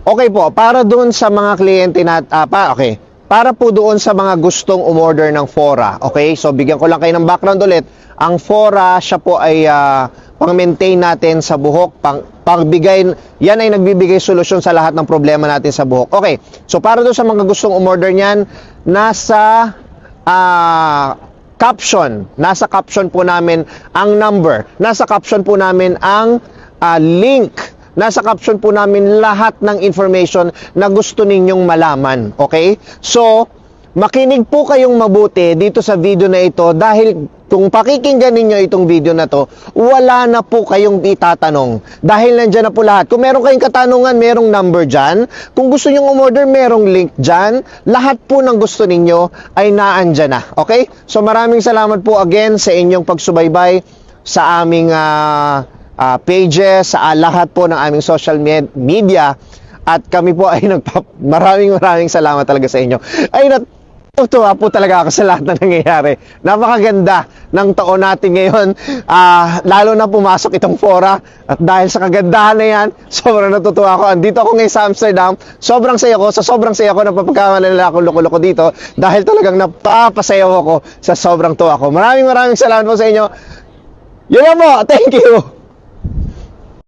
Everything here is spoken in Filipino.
Okay po, para doon sa mga kliyente okay. Para po doon sa mga gustong umorder ng Fora, okay? So bigyan ko lang kayo ng background ulit. Ang Fora, siya po ay pang-maintain natin sa buhok, pagbigay, yan ay nagbibigay solusyon sa lahat ng problema natin sa buhok. Okay, so para doon sa mga gustong umorder niyan, nasa caption po namin ang number, nasa caption po namin ang link, nasa caption po namin lahat ng information na gusto ninyong malaman. Okay? So, makinig po kayong mabuti dito sa video na ito dahil kung pakikinggan ninyo itong video na to, wala na po kayong itatanong. Dahil nandyan na po lahat. Kung meron kayong katanungan, merong number dyan. Kung gusto nyong umorder, merong link dyan. Lahat po ng gusto ninyo ay naandyan na. Okay? So maraming salamat po again sa inyong pagsubaybay sa aming pages, sa lahat po ng aming social media. At kami po ay maraming salamat talaga sa inyo. Ay, natutuwa po talaga ako sa lahat na nangyayari. Napakaganda ng taon natin ngayon. Lalo na pumasok itong Fora. At dahil sa kagandahan na yan, sobrang natutuwa ako. Andito ako ngayon sa Amsterdam. Sobrang saya ko. Sa sobrang saya ko, napapagkamalala ako loko-loko dito. Dahil talagang napapasayaw ako sa sobrang tuwa ko. Maraming salamat po sa inyo. Yun lang po. Thank you.